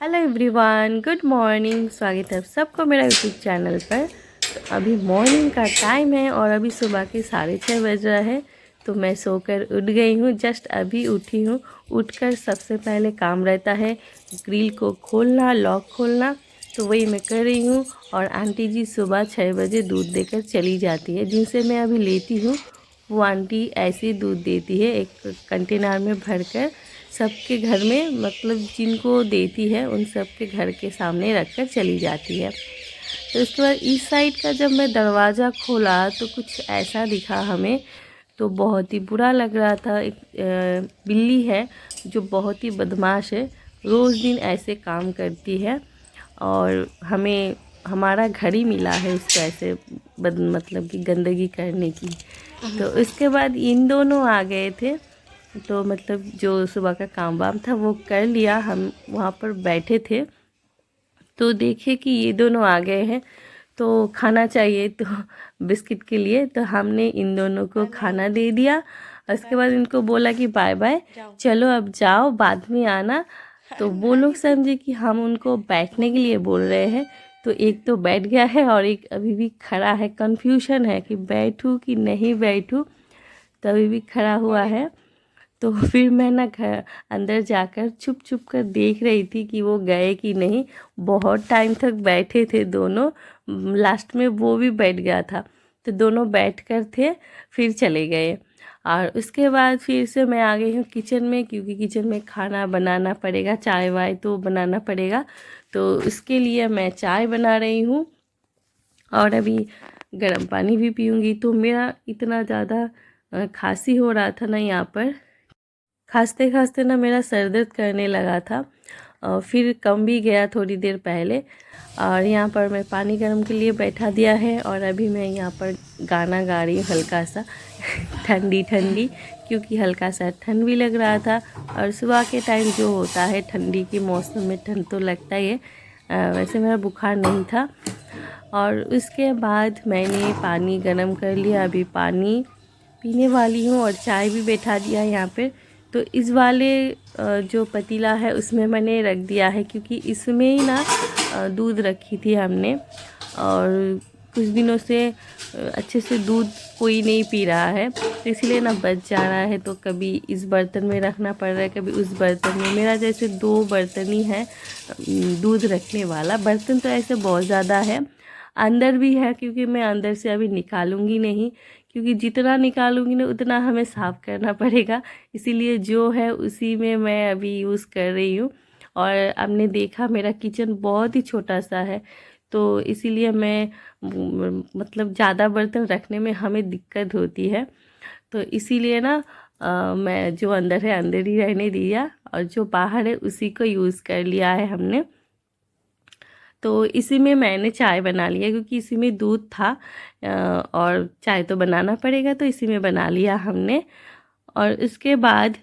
Hello everyone, good morning. स्वागत है आप सबको मेरा यूट्यूब चैनल पर। तो अभी मॉर्निंग का टाइम है और अभी सुबह के 6:30 बज रहा है। तो मैं सोकर उठ गई हूँ, जस्ट अभी उठी हूँ। उठकर सबसे पहले काम रहता है ग्रिल को खोलना, लॉक खोलना। तो वही मैं कर रही हूँ। और आंटी जी सुबह 6 बजे दूध देकर चली जाती है, जिनसे मैं अभी लेती हूँ। वो आंटी ऐसे ही दूध देती है, एक कंटेनर में भरकर सबके घर में, मतलब जिनको देती है उन सबके घर के सामने रख कर चली जाती है। तो उसके बाद इस साइड का जब मैं दरवाज़ा खोला तो कुछ ऐसा दिखा हमें। तो बहुत ही बुरा लग रहा था। एक बिल्ली है जो बहुत ही बदमाश है, रोज़ दिन ऐसे काम करती है। और हमें हमारा घर ही मिला है उसको ऐसे मतलब कि गंदगी करने की। तो उसके बाद इन दोनों आ गए थे। तो मतलब जो सुबह का काम वाम था वो कर लिया, हम वहाँ पर बैठे थे। तो देखे कि ये दोनों आ गए हैं, तो खाना चाहिए तो बिस्किट के लिए तो हमने इन दोनों को खाना दे दिया। उसके बाद इनको बोला कि बाय बाय, चलो अब जाओ, बाद में आना। तो वो लोग समझे कि हम उनको बैठने के लिए बोल रहे हैं। तो एक तो बैठ गया है और एक अभी भी खड़ा है। कन्फ्यूजन है कि बैठूं कि नहीं बैठूं, तो अभी भी खड़ा हुआ है। तो फिर मैं ना घर अंदर जाकर छुप छुप कर देख रही थी कि वो गए कि नहीं। बहुत टाइम तक बैठे थे दोनों, लास्ट में वो भी बैठ गया था। तो दोनों बैठ कर थे, फिर चले गए। और उसके बाद फिर से मैं आ गई हूँ किचन में, क्योंकि किचन में खाना बनाना पड़ेगा, चाय वाय तो बनाना पड़ेगा। तो उसके लिए मैं चाय बना रही हूँ और अभी गर्म पानी भी पीऊँगी। तो मेरा इतना ज़्यादा खांसी हो रहा था ना, यहाँ पर खांसते खांसते ना मेरा सर दर्द करने लगा था। और फिर कम भी गया थोड़ी देर पहले। और यहाँ पर मैं पानी गर्म के लिए बैठा दिया है और अभी मैं यहाँ पर गाना गा रही हूँ हल्का सा ठंडी ठंडी, क्योंकि हल्का सा ठंड भी लग रहा था। और सुबह के टाइम जो होता है ठंडी के मौसम में ठंड तो लगता ही है। वैसे मेरा बुखार नहीं था। और उसके बाद मैंने पानी गर्म कर लिया, अभी पानी पीने वाली हूँ और चाय भी बैठा दिया है यहाँ पे। तो इस वाले जो पतीला है उसमें मैंने रख दिया है, क्योंकि इसमें ही ना दूध रखी थी हमने। और कुछ दिनों से अच्छे से दूध कोई नहीं पी रहा है, तो इसलिए ना बच जा रहा है। तो कभी इस बर्तन में रखना पड़ रहा है, कभी उस बर्तन में। मेरा जैसे 2 बर्तन ही है दूध रखने वाला। बर्तन तो ऐसे बहुत ज़्यादा है, अंदर भी है, क्योंकि मैं अंदर से अभी निकालूंगी नहीं, क्योंकि जितना निकालूंगी ना उतना हमें साफ़ करना पड़ेगा। इसीलिए जो है उसी में मैं अभी यूज़ कर रही हूँ। और आपने देखा मेरा किचन बहुत ही छोटा सा है, तो इसीलिए मैं मतलब ज़्यादा बर्तन रखने में हमें दिक्कत होती है। तो इसीलिए ना मैं जो अंदर है अंदर ही रहने दिया, और जो बाहर है उसी को यूज़ कर लिया है हमने। तो इसी में मैंने चाय बना लिया, क्योंकि इसी में दूध था। और चाय तो बनाना पड़ेगा, तो इसी में बना लिया हमने। और उसके बाद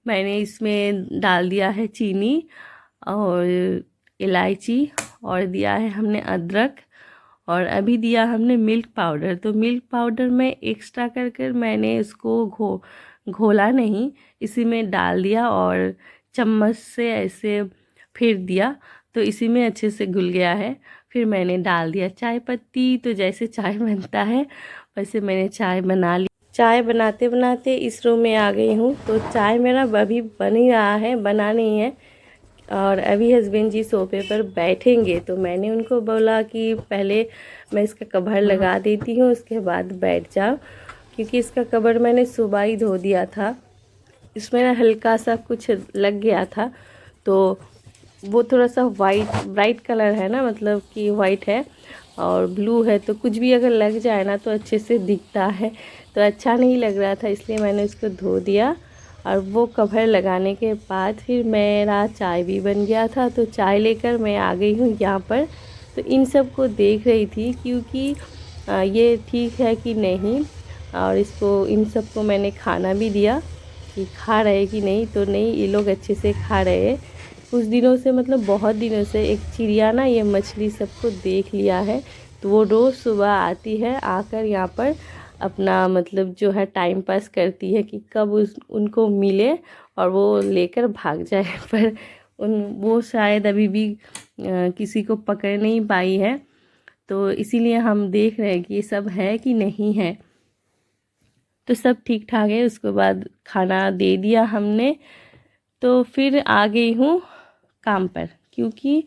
मैंने इसमें डाल दिया है चीनी और इलायची, और दिया है हमने अदरक, और अभी दिया हमने मिल्क पाउडर। तो मिल्क पाउडर में एक्स्ट्रा कर कर मैंने इसको घोला नहीं, इसी में डाल दिया और चम्मच से ऐसे फेर दिया। तो इसी में अच्छे से घुल गया है। फिर मैंने डाल दिया चाय पत्ती। तो जैसे चाय बनता है वैसे मैंने चाय बना ली। चाय बनाते बनाते इस रूम में आ गई हूँ। तो चाय मेरा अभी बन ही रहा है, बना नहीं है। और अभी हस्बैंड जी सोफे पर बैठेंगे, तो मैंने उनको बोला कि पहले मैं इसका कवर लगा देती हूँ, उसके बाद बैठ जाओ। क्योंकि इसका कवर मैंने सुबह ही धो दिया था, इसमें ना हल्का सा कुछ लग गया था। तो वो थोड़ा सा वाइट ब्राइट कलर है ना, मतलब कि वाइट है और ब्लू है, तो कुछ भी अगर लग जाए ना तो अच्छे से दिखता है। तो अच्छा नहीं लग रहा था, इसलिए मैंने उसको धो दिया। और वो कवर लगाने के बाद फिर मेरा चाय भी बन गया था। तो चाय लेकर मैं आ गई हूँ यहाँ पर। तो इन सब को देख रही थी, क्योंकि ये ठीक है कि नहीं। और इसको इन सब को मैंने खाना भी दिया कि खा रहे कि नहीं। तो नहीं, ये लोग अच्छे से खा रहे हैं। कुछ दिनों से, मतलब बहुत दिनों से, एक चिड़िया ना ये मछली सबको देख लिया है। तो वो रोज़ सुबह आती है, आकर यहाँ पर अपना मतलब जो है टाइम पास करती है कि कब उनको मिले और वो लेकर भाग जाए। पर वो शायद अभी भी किसी को पकड़ नहीं पाई है, तो इसीलिए हम देख रहे हैं कि ये सब है कि नहीं है। तो सब ठीक ठाक है। उसके बाद खाना दे दिया हमने, तो फिर आ गई हूँ काम पर, क्योंकि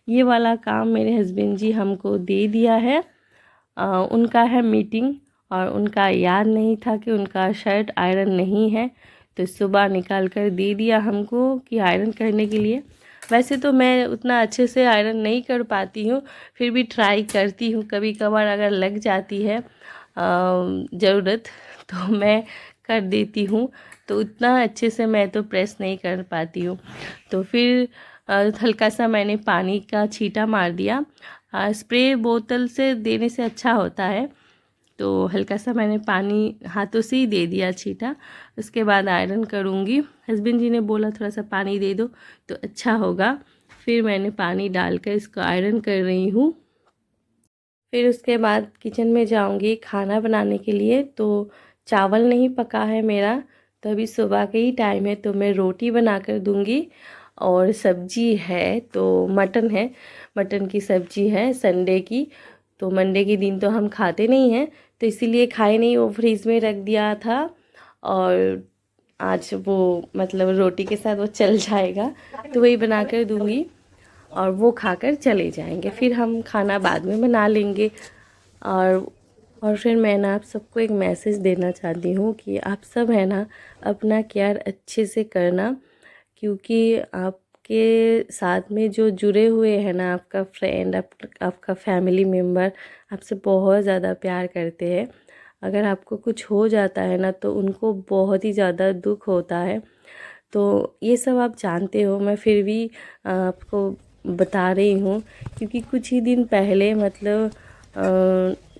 ये वाला काम मेरे हस्बैंड जी हमको दे दिया है। उनका है मीटिंग, और उनका याद नहीं था कि उनका शर्ट आयरन नहीं है, तो सुबह निकाल कर दे दिया हमको कि आयरन करने के लिए। वैसे तो मैं उतना अच्छे से आयरन नहीं कर पाती हूँ, फिर भी ट्राई करती हूँ। कभी कभार अगर लग जाती है ज़रूरत तो मैं कर देती हूँ, तो उतना अच्छे से मैं तो प्रेस नहीं कर पाती हूँ। तो फिर हल्का सा मैंने पानी का छींटा मार दिया। स्प्रे बोतल से देने से अच्छा होता है, तो हल्का सा मैंने पानी हाथों से ही दे दिया छींटा। उसके बाद आयरन करूँगी। हस्बैंड जी ने बोला थोड़ा सा पानी दे दो तो अच्छा होगा। फिर मैंने पानी डालकर इसको आयरन कर रही हूँ। फिर उसके बाद किचन में जाऊँगी खाना बनाने के लिए। तो चावल नहीं पका है मेरा, तो अभी सुबह के ही टाइम है, तो मैं रोटी बना कर दूँगी। और सब्जी है तो मटन है, मटन की सब्जी है संडे की। तो मंडे के दिन तो हम खाते नहीं हैं, तो इसीलिए खाए नहीं, वो फ्रीज में रख दिया था। और आज वो मतलब रोटी के साथ वो चल जाएगा, तो वही बना कर दूँगी और वो खाकर चले जाएंगे। फिर हम खाना बाद में बना लेंगे। और फिर मैं ना आप सबको एक मैसेज देना चाहती हूँ कि आप सब है ना अपना केयर अच्छे से करना, क्योंकि आपके साथ में जो जुड़े हुए हैं ना, आपका फ्रेंड, आपका फैमिली मेम्बर आपसे बहुत ज़्यादा प्यार करते हैं। अगर आपको कुछ हो जाता है ना, तो उनको बहुत ही ज़्यादा दुख होता है। तो ये सब आप जानते हो, मैं फिर भी आपको बता रही हूँ, क्योंकि कुछ ही दिन पहले मतलब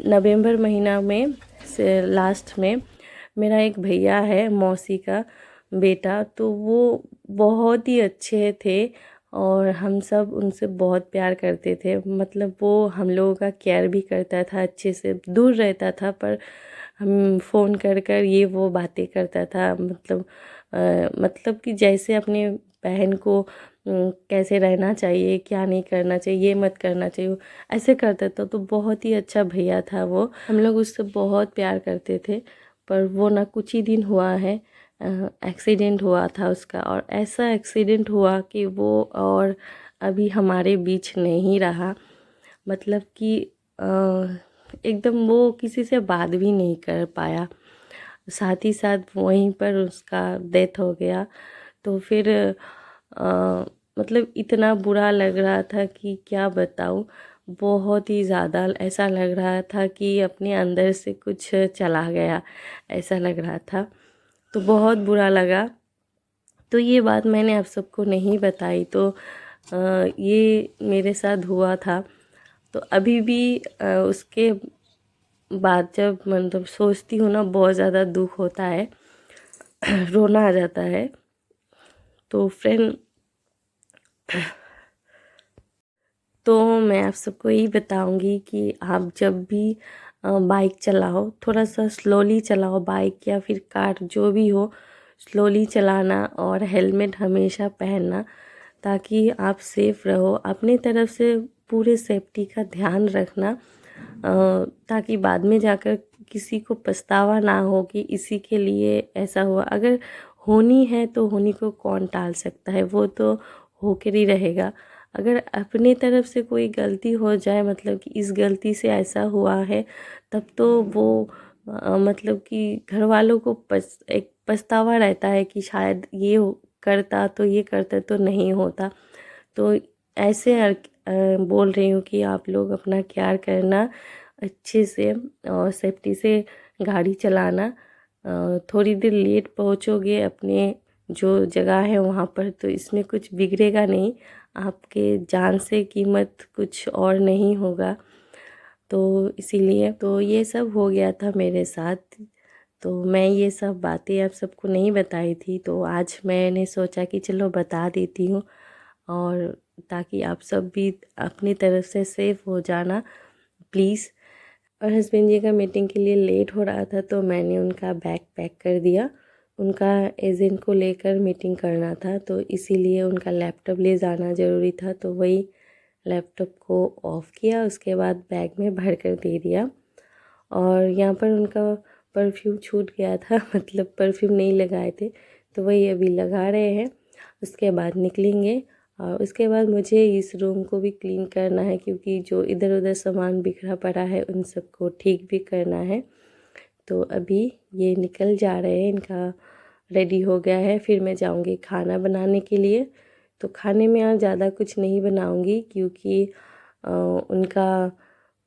नवंबर महीना में से लास्ट में मेरा एक भैया है, मौसी का बेटा, तो वो बहुत ही अच्छे थे और हम सब उनसे बहुत प्यार करते थे। मतलब वो हम लोगों का केयर भी करता था, अच्छे से दूर रहता था पर हम फ़ोन कर कर ये वो बातें करता था। मतलब कि जैसे अपने बहन को कैसे रहना चाहिए, क्या नहीं करना चाहिए, ये मत करना चाहिए, ऐसे करता था। तो बहुत ही अच्छा भैया था वो, हम लोग उससे बहुत प्यार करते थे। पर वो ना कुछ ही दिन हुआ है, एक्सीडेंट हुआ था उसका, और ऐसा एक्सीडेंट हुआ कि वो और अभी हमारे बीच नहीं रहा। मतलब कि एकदम वो किसी से बात भी नहीं कर पाया, साथ ही साथ वहीं पर उसका डेथ हो गया। तो फिर मतलब इतना बुरा लग रहा था कि क्या बताऊँ। बहुत ही ज़्यादा ऐसा लग रहा था कि अपने अंदर से कुछ चला गया, ऐसा लग रहा था। तो बहुत बुरा लगा। तो ये बात मैंने आप सबको नहीं बताई, तो ये मेरे साथ हुआ था। तो अभी भी उसके बाद जब मतलब सोचती हूँ ना, बहुत ज़्यादा दुख होता है, रोना आ जाता है। तो फ्रेंड, तो मैं आप सबको यही बताऊंगी कि आप जब भी बाइक चलाओ, थोड़ा सा स्लोली चलाओ, बाइक या फिर कार जो भी हो, स्लोली चलाना और हेलमेट हमेशा पहनना, ताकि आप सेफ़ रहो। अपने तरफ से पूरे सेफ्टी का ध्यान रखना, ताकि बाद में जाकर किसी को पछतावा ना हो कि इसी के लिए ऐसा हुआ। अगर होनी है तो होनी को कौन टाल सकता है, वो तो होकर ही रहेगा। अगर अपने तरफ से कोई गलती हो जाए, मतलब कि इस गलती से ऐसा हुआ है, तब तो वो मतलब कि घर वालों को एक पछतावा रहता है कि शायद ये करता तो ये करता तो नहीं होता। तो ऐसे बोल रही हूँ कि आप लोग अपना केयर करना अच्छे से, और सेफ्टी से गाड़ी चलाना। थोड़ी देर लेट पहुँचोगे अपने जो जगह है वहाँ पर, तो इसमें कुछ बिगड़ेगा नहीं, आपके जान से कीमत कुछ और नहीं होगा। तो इसीलिए तो ये सब हो गया था मेरे साथ। तो मैं ये सब बातें आप सबको नहीं बताई थी, तो आज मैंने सोचा कि चलो बता देती हूँ, और ताकि आप सब भी अपनी तरफ से सेफ़ हो जाना प्लीज़। और हस्बैंड जी का मीटिंग के लिए लेट हो रहा था, तो मैंने उनका बैग पैक कर दिया। उनका एजेंट को लेकर मीटिंग करना था, तो इसीलिए उनका लैपटॉप ले जाना ज़रूरी था। तो वही लैपटॉप को ऑफ़ किया, उसके बाद बैग में भर कर दे दिया। और यहाँ पर उनका परफ्यूम छूट गया था मतलब परफ्यूम नहीं लगाए थे, तो वही अभी लगा रहे हैं। उसके बाद निकलेंगे और उसके बाद मुझे इस रूम को भी क्लीन करना है, क्योंकि जो इधर उधर सामान बिखरा पड़ा है उन सबको ठीक भी करना है। तो अभी ये निकल जा रहे हैं, इनका रेडी हो गया है। फिर मैं जाऊंगी खाना बनाने के लिए। तो खाने में आज ज़्यादा कुछ नहीं बनाऊंगी, क्योंकि उनका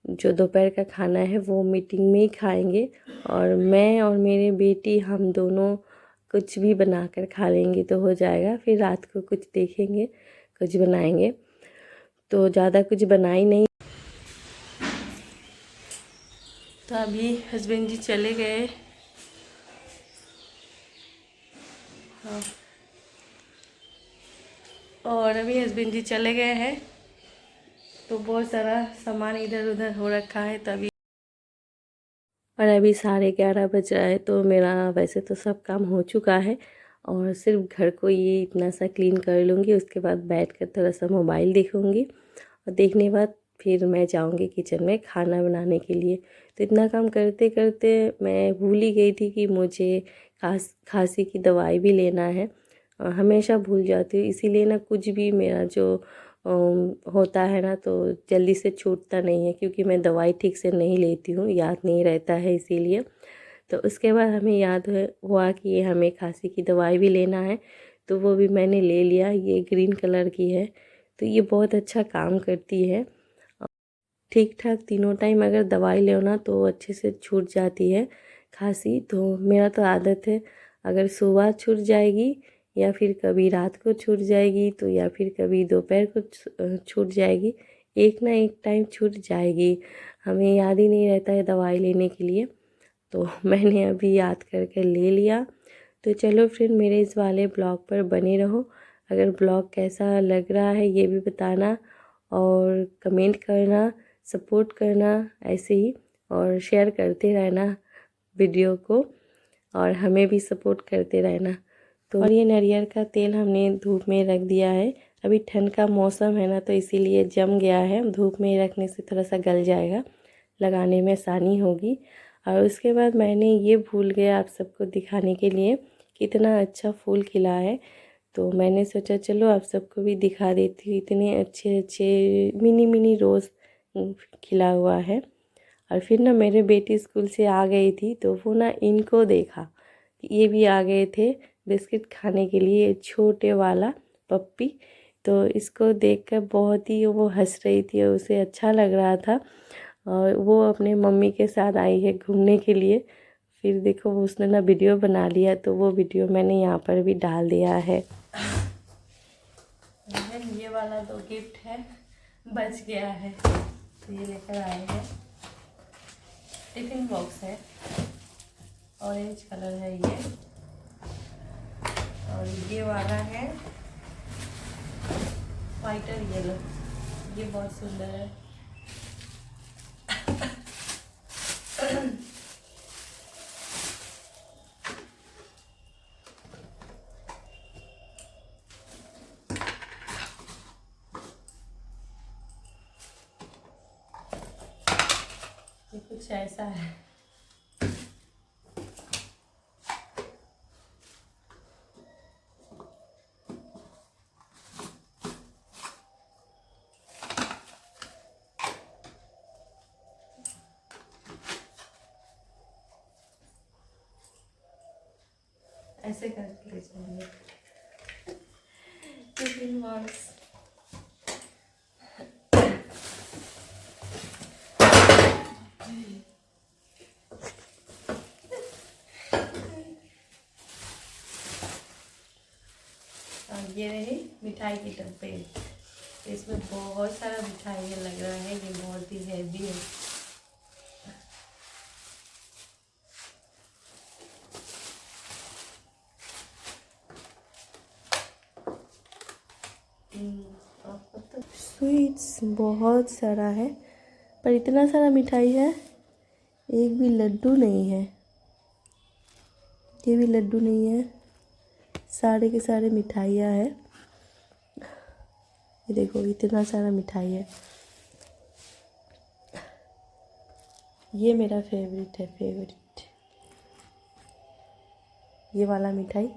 जो दोपहर का खाना है वो मीटिंग में ही खाएंगे, और मैं और मेरी बेटी हम दोनों कुछ भी बनाकर खा लेंगे तो हो जाएगा। फिर रात को कुछ देखेंगे, कुछ बनाएंगे। तो ज़्यादा कुछ बनाई नहीं। तो अभी हस्बैंड जी चले गए। हाँ, और अभी हस्बैंड जी चले गए हैं, तो बहुत सारा सामान इधर उधर हो रखा है। तभी और अभी 11:30 बज रहा है, तो मेरा वैसे तो सब काम हो चुका है, और सिर्फ घर को ये इतना सा क्लीन कर लूँगी। उसके बाद बैठकर थोड़ा सा मोबाइल देखूँगी, और देखने के बाद फिर मैं जाऊँगी किचन में खाना बनाने के लिए। तो इतना काम करते करते मैं भूल ही गई थी कि मुझे खांसी की दवाई भी लेना है। हमेशा भूल जाती हूँ, इसीलिए ना कुछ भी मेरा जो होता है ना, तो जल्दी से छूटता नहीं है, क्योंकि मैं दवाई ठीक से नहीं लेती हूँ, याद नहीं रहता है इसीलिए। तो उसके बाद हमें याद हुआ कि ये हमें खांसी की दवाई भी लेना है, तो वो भी मैंने ले लिया। ये ग्रीन कलर की है, तो ये बहुत अच्छा काम करती है। ठीक ठाक तीनों टाइम अगर दवाई लो ना तो अच्छे से छूट जाती है खांसी। तो मेरा तो आदत है, अगर सुबह छूट जाएगी, या फिर कभी रात को छूट जाएगी, तो या फिर कभी दोपहर को छूट जाएगी, एक ना एक टाइम छूट जाएगी। हमें याद ही नहीं रहता है दवाई लेने के लिए। तो मैंने अभी याद करके ले लिया। तो चलो फिर मेरे इस वाले ब्लॉग पर बने रहो। अगर ब्लॉग कैसा लग रहा है ये भी बताना, और कमेंट करना, सपोर्ट करना ऐसे ही, और शेयर करते रहना वीडियो को, और हमें भी सपोर्ट करते रहना। तो और ये नारियल का तेल हमने धूप में रख दिया है। अभी ठंड का मौसम है ना, तो इसीलिए जम गया है। धूप में रखने से थोड़ा सा गल जाएगा, लगाने में आसानी होगी। और उसके बाद मैंने ये भूल गया आप सबको दिखाने के लिए, कितना अच्छा फूल खिला है। तो मैंने सोचा चलो आप सबको भी दिखा देती हूँ। इतने अच्छे अच्छे मिनी मिनी रोज़ खिला हुआ है। और फिर ना मेरे बेटी स्कूल से आ गई थी, तो वो ना इनको देखा, ये भी आ गए थे बिस्किट खाने के लिए, छोटे वाला पप्पी। तो इसको देखकर बहुत ही वो हंस रही थी, और उसे अच्छा लग रहा था। और वो अपने मम्मी के साथ आई है घूमने के लिए। फिर देखो वो उसने ना वीडियो बना लिया, तो वो वीडियो मैंने यहाँ पर भी डाल दिया है। ये वाला तो गिफ्ट है, बच गया है, तो ये लेकर आए हैं। टिफिन बॉक्स है, ऑरेंज कलर है ये, और ये वाला है फाइटर येलो, ये बहुत सुंदर है। ये कुछ ऐसा है। ऐसे करके ले जाएंगे टिफिन बॉक्स। और ये रही मिठाई की डब्बे, इसमें बहुत सारा मिठाई लग रहा है, ये बहुत ही हैवी है। तो स्वीट्स बहुत सारा है, पर इतना सारा मिठाई है, एक भी लड्डू नहीं है। के भी लड्डू नहीं है, सारे के सारे मिठाइयाँ हैं। ये देखो इतना सारा मिठाई है। ये मेरा फेवरेट है, फेवरेट ये वाला मिठाई।